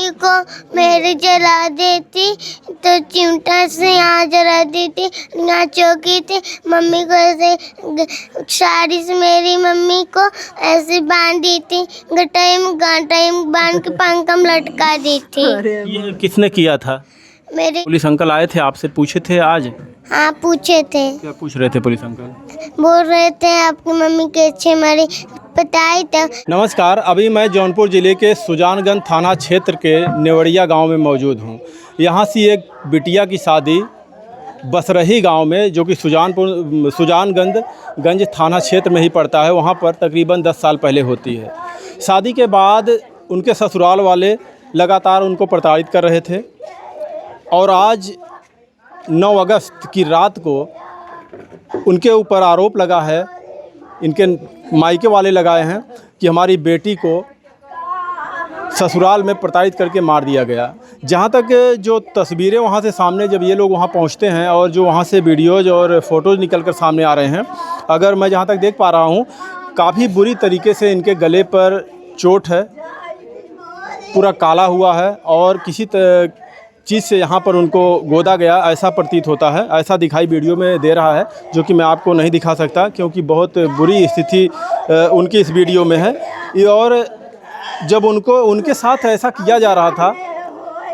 Mummy को मेरे जला देती तो चिमटा से यहाँ जला देती, यहाँ चौकी थी, मम्मी को ऐसे साड़ी से मेरी मम्मी को ऐसे बांध दी थी, गटाई में बांध के पंखा में लटका दी थी। ये किसने किया था? मेरे पुलिस अंकल आए थे, आपसे पूछे थे आज? हाँ पूछे थे। क्या पूछ रहे थे पुलिस अंकल? बोल रहे थे आपकी मम्मी कैसे मरी, बताई तो। नमस्कार, अभी मैं जौनपुर ज़िले के सुजानगंज थाना क्षेत्र के नेवड़िया गांव में मौजूद हूं। यहां से एक बिटिया की शादी बसरही गांव में, जो कि सुजानगंज थाना क्षेत्र में ही पड़ता है, वहां पर तकरीबन 10 साल पहले होती है। शादी के बाद उनके ससुराल वाले लगातार उनको प्रताड़ित कर रहे थे और आज 9 अगस्त की रात को उनके ऊपर आरोप लगा है, इनके मायके वाले लगाए हैं कि हमारी बेटी को ससुराल में प्रताड़ित करके मार दिया गया। जहां तक जो तस्वीरें वहां से सामने, जब ये लोग वहां पहुंचते हैं और जो वहां से वीडियोज़ और फ़ोटोज़ निकल कर सामने आ रहे हैं, अगर मैं जहां तक देख पा रहा हूं, काफ़ी बुरी तरीके से इनके गले पर चोट है, पूरा काला हुआ है और किसी चीज़ से यहाँ पर उनको गोदा गया ऐसा प्रतीत होता है। ऐसा दिखाई वीडियो में दे रहा है, जो कि मैं आपको नहीं दिखा सकता क्योंकि बहुत बुरी स्थिति उनकी इस वीडियो में है। और जब उनके साथ ऐसा किया जा रहा था,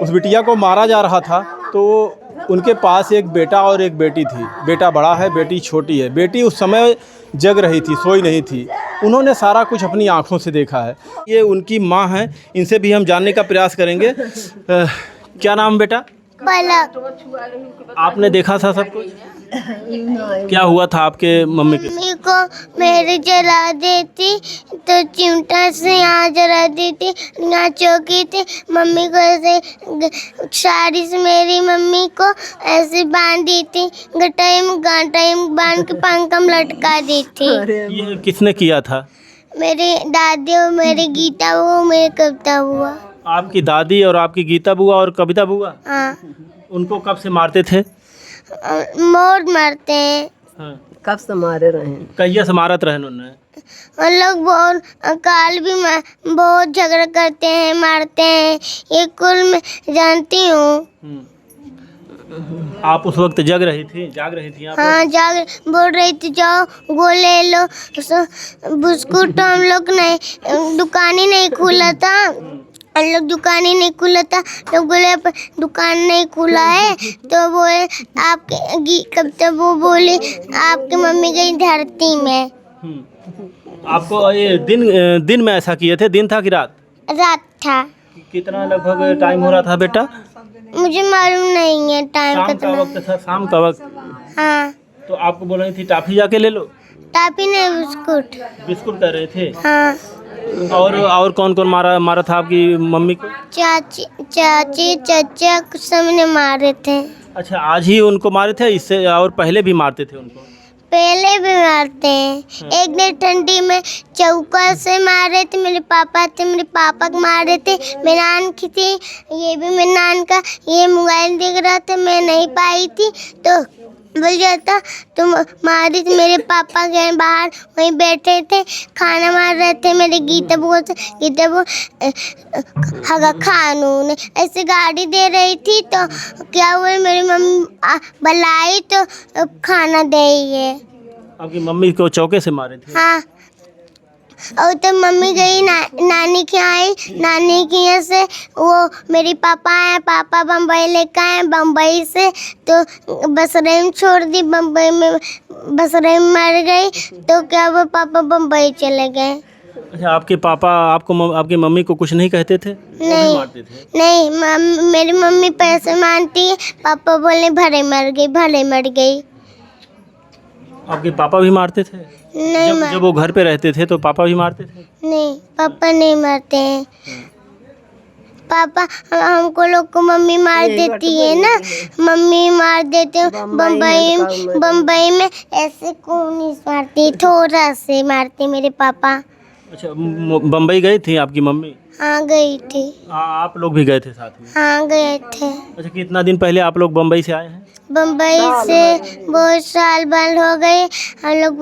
उस बिटिया को मारा जा रहा था, तो उनके पास एक बेटा और एक बेटी थी। बेटा बड़ा है, बेटी छोटी है। बेटी उस समय जग रही थी, सोई नहीं थी। उन्होंने सारा कुछ अपनी आँखों से देखा है। ये उनकी माँ हैं, इनसे भी हम जानने का प्रयास करेंगे। क्या नाम बेटा? पलक। आपने देखा था सब कुछ? क्या हुआ था आपके मम्मी के? मम्मी को मेरे जला देती तो चिमटा से यहाँ जला देती, यहाँ चौकी थी, मम्मी को ऐसे साड़ी से मेरी मम्मी को ऐसे बांध दी थी, गटाई में बांध के पंखा में लटका दी थी। ये किसने किया था? मेरी दादी और मेरी गीता वो मेरे कविता हुआ। आपकी दादी और आपकी गीता बुआ और कविता बुआ? हाँ। उनको कब से मारते थे? मोर मारते हैं। हाँ। कब से मारे रहे? कहिया से मारत रहे उन्होंने? और लोग बहुत काल भी बहुत झगड़ा करते हैं, मारते हैं, ये कुल मैं जानती हूँ। आप उस वक्त जाग रही थी आप? हाँ बोल रही थी जाओ गोले लो, बिस्कुट। तो हम लोग नहीं, दुकान ही नहीं खुला था, हम लोग दुकान ही नहीं खुला था, तो बोले दुकान नहीं खुला है, तो बोले आपके कब तक वो बोले आपकी मम्मी गई धरती में। आपको ये दिन में ऐसा किए थे? दिन था कि रात? रात था। कितना लगभग टाइम हो रहा था बेटा? मुझे मालूम नहीं है टाइम शाम का कितना। वक्त था, शाम का वक्त। हाँ। तो आपको बोल रही थी टाफी जाके ले लो? टाफी नहीं, बिस्कुट। बिस्कुट कर रहे थे? हाँ। और कौन कौन मारा था आपकी मम्मी को? चाची चाचा कुछ सबने मारे थे। अच्छा, आज ही उनको मारे थे? इससे और पहले भी मारते थे उनको? पहले भी मारते हैं। एक दिन ठंडी में चौका से मारे थे, मेरे पापा को मारे थे। मेरी नान की थी, ये भी मेरी नान का ये मोबाइल देख रहा था, मैं नहीं पाई थी, तो बोल जाता तुम मारी थी। मेरे पापा गए बाहर, वहीं बैठे थे, खाना मार रहे थे। मेरे गीता वो हगा खानू ने ऐसे गाड़ी दे रही थी, तो क्या हुआ मेरी मम्मी बुलाई तो खाना दे ये। आपकी मम्मी को चौके से मारे थे? हाँ। और तो मम्मी गई नानी के यहाँ आई, नानी के यहाँ से वो मेरी पापा बम्बई लेकर आए, बम्बई से तो बसरे में छोड़ दी, बम्बई में बसरे में मर गई, तो क्या वो पापा बम्बई चले गए। अच्छा, आपके पापा आपकी मम्मी को कुछ नहीं कहते थे? नहीं मारते थे? नहीं, मेरी मम्मी पैसे मांगती है, पापा बोले भले मर गई। आपके पापा भी मारते थे? नहीं जब वो घर पे रहते थे तो पापा भी मारते थे? नहीं, पापा नहीं मारते हैं। पापा हमको लोग को मम्मी मार देती है ना, मम्मी मार देते हैं। बम्बई में ऐसे को नहीं मारती, थोड़ा से मारते मेरे पापा। अच्छा, बम्बई गई थी आपकी मम्मी? हाँ गई थी। आप लोग भी गए थे साथ में? हाँ गए थे। अच्छा, कितना दिन पहले आप लोग बम्बई से आए हैं? बम्बई से बहुत साल बंद हो गए, हम लोग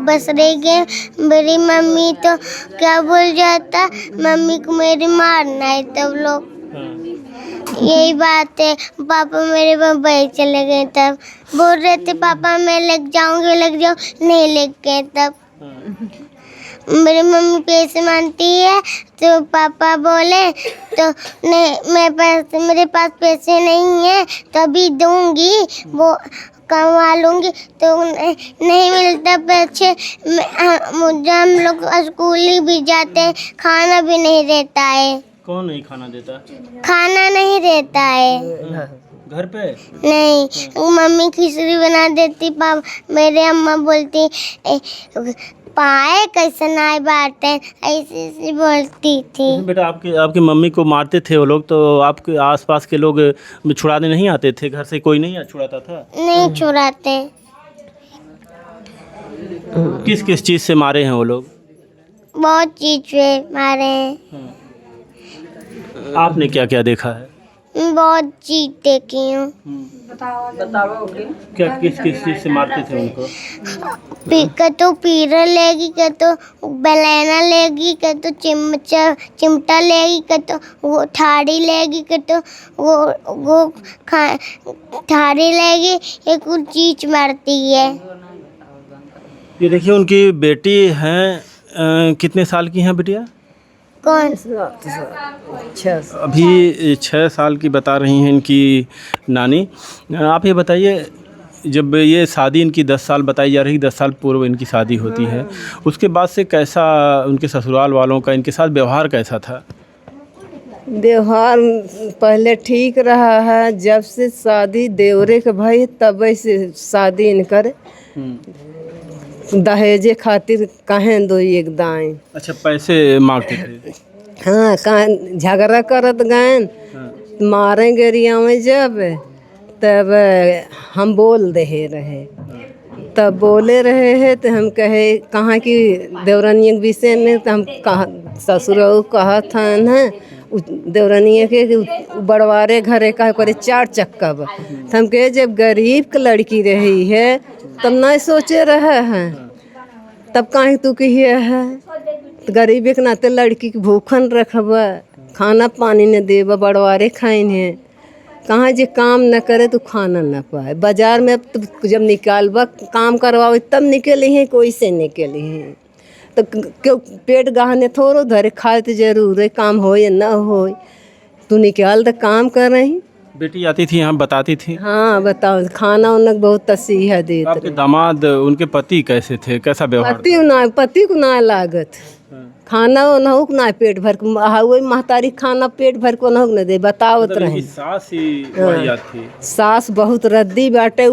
बस रह गए। मेरी मम्मी तो क्या बोल जाता, मम्मी को मेरी मारना है, तब लोग यही बात है। पापा मेरे मुंबई चले गए तब बोल रहे थे पापा मैं लग जाऊँ, नहीं लग गए तब। मेरी मम्मी पैसे मांगती है तो पापा बोले तो नहीं, मेरे पास पैसे नहीं है तो अभी दूंगी, वो कमा लूँगी तो नहीं मिलता पैसे। मुझे हम लोग स्कूल भी जाते हैं, खाना भी नहीं रहता है। कौन नहीं खाना देता? खाना नहीं रहता है घर पे? नहीं, मम्मी खिचड़ी बना देती, पापा मेरे अम्मा बोलती पाए कैसे नाई बात है, ऐसे ऐसे बोलती थी। बेटा आपकी मम्मी को मारते थे वो लोग, तो आपके आसपास के लोग छुड़ाने नहीं आते थे? घर से कोई नहीं छुड़ाता था? नहीं छुड़ाते। किस किस चीज़ से मारे हैं वो लोग? बहुत चीज पे मारे हैं। आपने क्या क्या देखा है? बहुत चीज देखी हूँ। क्या किस किस चीज़ से मारते थे उनको? तो पीरा लेगी, तो बेलना लेगी, तो चिमटा लेगी, तो वो थाड़ी लेगी, तो वो थाड़ी लेगी, ये कुछ चीज मारती है। ये देखिए उनकी बेटी हैं, कितने साल की हैं बिटिया? कौन? अभी 6 साल की बता रही हैं इनकी नानी। आप ये बताइए, जब ये शादी इनकी 10 साल बताई जा रही, 10 साल पूर्व इनकी शादी होती है, उसके बाद से कैसा उनके ससुराल वालों का इनके साथ व्यवहार कैसा था? व्यवहार पहले ठीक रहा है, जब से शादी देवरे के भाई तब से शादी इनकर दहेजे खातिर कहें दो एक दाएं। अच्छा, पैसे मांगते थे? हाँ, कहाँ झगड़ा करत गए, मारेंगे रिया में जब तब हम बोल दे रहे, तब बोले रहे हैं तो हम कहे कहाँ की देवरानी के विषय में, तो हम कहा ससुर कहा था ना देवरानी के बड़वारे घरे का करे 4 चक्का। तो हम कहे जब गरीब की लड़की रही है तब नहीं सोचे रहे हैं, तब कहीं तू कहिए है तो गरीब के नाते लड़की के भूखन रखब, खाना पानी न देब, बड़वारे खाइन है, कहाँ जे काम न करे तो खाना न पाए। बाजार में तो जब निकालबा काम करवाओ तब निकली हैं, कोई से निकली हैं, तो क्यों पेट गहने थोड़ो धरे, खाए तो जरूर है, काम हो या न हो, तू निकाल तो काम कर रही। बेटी आती थी यहाँ बताती थी? हाँ बताओ, खाना उन्हें बहुत तसीहा देते। आपके दामाद उनके पति कैसे थे, कैसा व्यवहार? पति को ना लागत, खाना न हो ना पेट भर को, वही महतारी खाना पेट भर को न दे, बतावत रहे। सास ही वाहियात थी। सास बहुत रद्दी बाटे,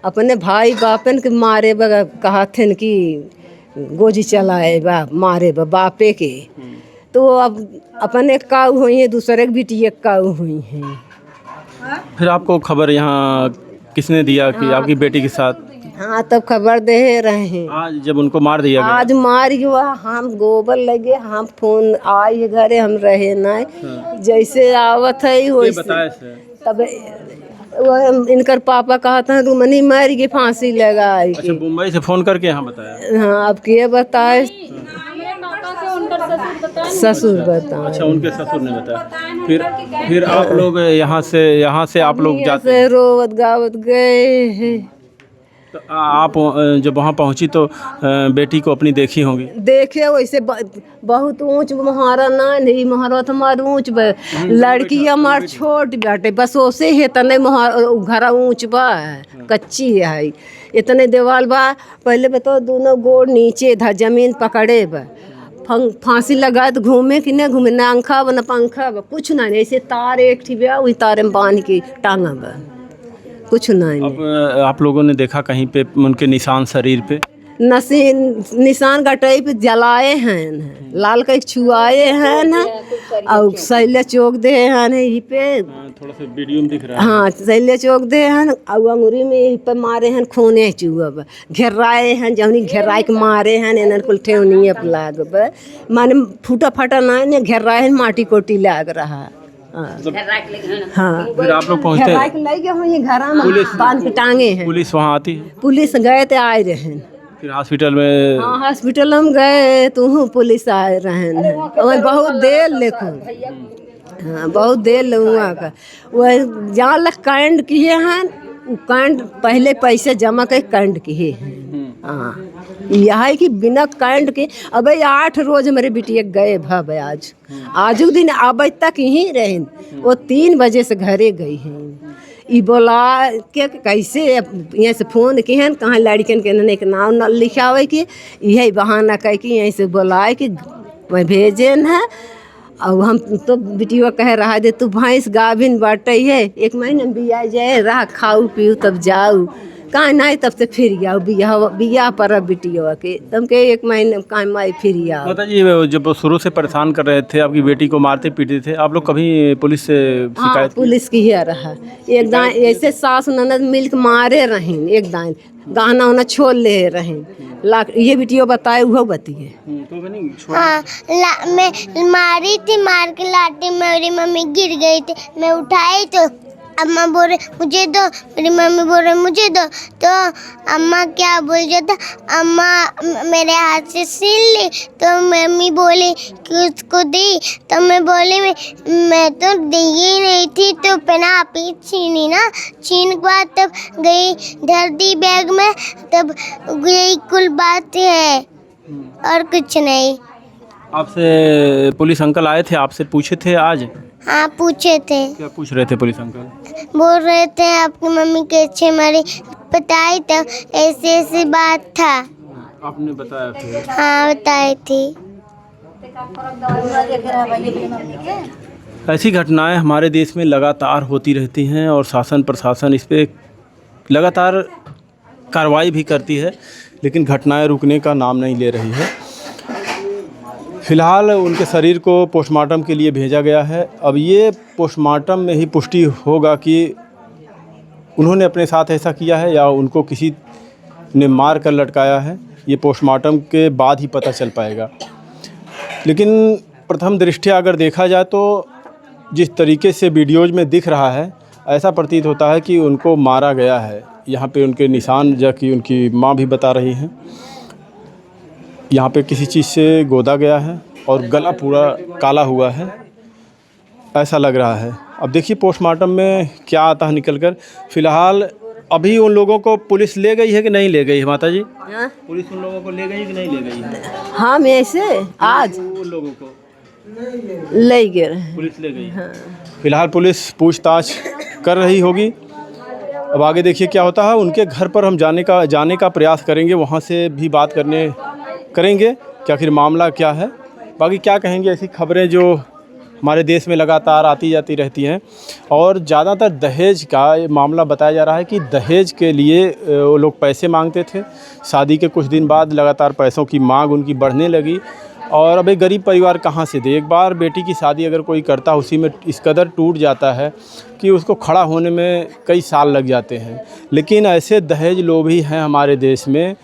अपने भाई बापन के मारे बगा कहा थे कि गोजी चलाए बा, मारे बा बापे के, तो अब अपने काऊ हुई है, दूसरे की बेटी काऊ हुई है। फिर आपको खबर यहाँ किसने दिया कि आपकी बेटी के साथ? हाँ, तब खबर दे रहे हैं। आज जब उनको मार दिया गया? आज मार हुआ, हम गोबर लगे, हम फोन आए घरे, हम रहे नहीं, जैसे आवत है वैसे। तब इनकर पापा कहा था रुमनी मार के फांसी लगाई। अच्छा, मुंबई से फोन करके यहाँ बताया? हाँ, अब के बताए, ससुर बताए। अच्छा, उनके ससुर ने बताया। फिर आप लोग यहाँ से आप लोग जाते? रोवत गावत गए हैं। तो आप जब वहाँ पहुँची तो बेटी को अपनी देखी होंगी? देखे वैसे बहुत ऊंच महारा नहीं, महारा तो हमार ऊंच लड़की हमार छोट बाटे, बस ओसे है तने घर ऊंच बा, कच्ची है, इतने देवाल बा। पहले बताओ दोनों गोड़ नीचे था, जमीन पकड़े बा, फांसी लगा तो घूमे कि नहीं घूमे, ना अंखा बा ना पंखा बा, कुछ ना, ऐसे तार एक थी बा, वही तारे में बांध के टांगा बा, कुछ नहीं। अब आप लोगों ने देखा कहीं पे उनके निशान शरीर पे? निशान गटाई पे जलाए हैं, लाल का छुआए हैं ना, और सैले चौक दे हैं यहीं पे, थोड़ा सा वीडियो में दिख रहा है। हाँ, सैले चौक दे हैं, और अंगूरी में यहीं पे मारे हैं, खूने चुअब घेराए हैं, जौनी घेराए के मारे हैं, इन्हें कुल ठेवनी अब लागब, माने फूटा फटा ना घेराए हैं, माटी कोटी लाग रहा। हाँ, फिर आप लोग पहुँचते हैं, बांध के टांगे हैं। पुलिस वहाँ आती है? पुलिस गए थे, आए रहे। फिर हॉस्पिटल में? हाँ, हॉस्पिटल हम गए तो पुलिस आए रहे, बहुत देर लेकिन हाँ बहुत देर लुआ का वह जहाँ लग कांड किए हैं वो कांड पहले पैसे जमा कर कांड किए हैं। हाँ यह है कि बिना कांड के अब 8 रोज मेरे बिटिया गए भब आज दिन अब तक ही रहे। वो 3 बजे से घरे गई हैं। ई बोला के कैसे यहाँ से फ़ोन किए हैं कहाँ लड़कियन के एक नाम न लिखावे कि यही बहाना कह कि यहीं से बोलाए कि मैं भेजे न है। और हम तो बिटिया कह रहा है तू भैंस गाभिन बाटे है 1 महीने में बिया जाए रहा खाऊ पीऊ तब जाऊ कहाँ नहीं तब से फिर आओ बिया पर बिटिया के तम के 1 महीने कहाँ माई फिर आओ। माता जी जब वो शुरू से परेशान कर रहे थे आपकी बेटी को मारते पीटते थे आप लोग कभी पुलिस से हाँ शिकायत पुलिस की है रहा एक दान ऐसे सास ननद मिल के मारे रहें एक दान गहना उना छोड़ ले रहें लाख ये वीडियो बताए वो बतिए। तो हाँ मैं मारी थी मार के लाठी मेरी मम्मी गिर गई थी मैं उठाई तो अम्मा बोल रहे मुझे दो मेरी मम्मी बोल रहे मुझे दो तो अम्मा क्या बोल जाता अम्मा मेरे हाथ से छीन ली तो मम्मी बोली कि उसको दी तो मैं बोली मैं तो दी ही नहीं थी तो पहना आप ही छीनी ना छीन के बाद तब गई धर दी बैग में तब यही कुल बात है और कुछ नहीं। आपसे पुलिस अंकल आए थे आपसे पूछे थे आज? हाँ पूछे थे। क्या पूछ रहे थे पुलिस अंकल? बोल रहे थे आपकी मम्मी कैसे मरी बताई तो ऐसे ऐसी बात था। आपने बताया फिर? हाँ बताई थी। ऐसी घटनाएं हमारे देश में लगातार होती रहती हैं और शासन प्रशासन इस पे लगातार कार्रवाई भी करती है लेकिन घटनाएं रुकने का नाम नहीं ले रही है। फ़िलहाल उनके शरीर को पोस्टमार्टम के लिए भेजा गया है। अब ये पोस्टमार्टम में ही पुष्टि होगा कि उन्होंने अपने साथ ऐसा किया है या उनको किसी ने मार कर लटकाया है। ये पोस्टमार्टम के बाद ही पता चल पाएगा। लेकिन प्रथम दृष्टया अगर देखा जाए तो जिस तरीके से वीडियोज़ में दिख रहा है ऐसा प्रतीत होता है कि उनको मारा गया है। यहाँ पे उनके निशान जो कि उनकी माँ भी बता रही हैं यहाँ पे किसी चीज़ से गोदा गया है और गला पूरा काला हुआ है ऐसा लग रहा है। अब देखिए पोस्टमार्टम में क्या आता है निकल कर। फ़िलहाल अभी उन लोगों को पुलिस ले गई है कि नहीं ले गई है माता जी? पुलिस उन लोगों को ले गई कि नहीं ले गई है? हाँ मैं ऐसे आज उन लोगों को ले गए पुलिस ले गई। हाँ। फ़िलहाल पुलिस पूछताछ कर रही होगी। अब आगे देखिए क्या होता है। उनके घर पर हम जाने का प्रयास करेंगे, वहाँ से भी बात करेंगे कि आखिर मामला क्या है। बाकी क्या कहेंगे ऐसी खबरें जो हमारे देश में लगातार आती जाती रहती हैं और ज़्यादातर दहेज का ये मामला बताया जा रहा है कि दहेज के लिए वो लोग पैसे मांगते थे। शादी के कुछ दिन बाद लगातार पैसों की मांग उनकी बढ़ने लगी और अब एक गरीब परिवार कहाँ से दे। एक बार बेटी की शादी अगर कोई करता उसी में इस कदर टूट जाता है कि उसको खड़ा होने में कई साल लग जाते हैं। लेकिन ऐसे दहेज लोभी हैं हमारे देश में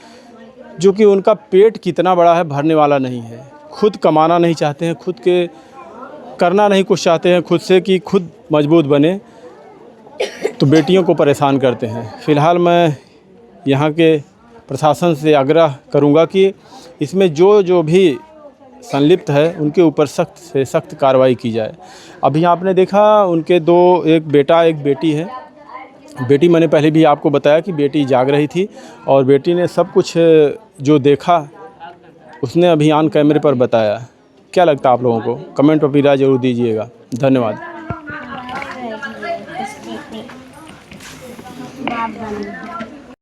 जो कि उनका पेट कितना बड़ा है भरने वाला नहीं है। खुद कमाना नहीं चाहते हैं, खुद के करना नहीं कुछ चाहते हैं खुद से कि खुद मजबूत बने, तो बेटियों को परेशान करते हैं। फ़िलहाल मैं यहाँ के प्रशासन से आग्रह करूँगा कि इसमें जो भी संलिप्त है उनके ऊपर सख्त से सख्त कार्रवाई की जाए। अभी आपने देखा उनके एक बेटा एक बेटी है। बेटी मैंने पहले भी आपको बताया कि बेटी जाग रही थी और बेटी ने सब कुछ जो देखा उसने अभी ऑन कैमरे पर बताया। क्या लगता है आप लोगों को? कमेंट पर भी राय जरूर दीजिएगा। धन्यवाद।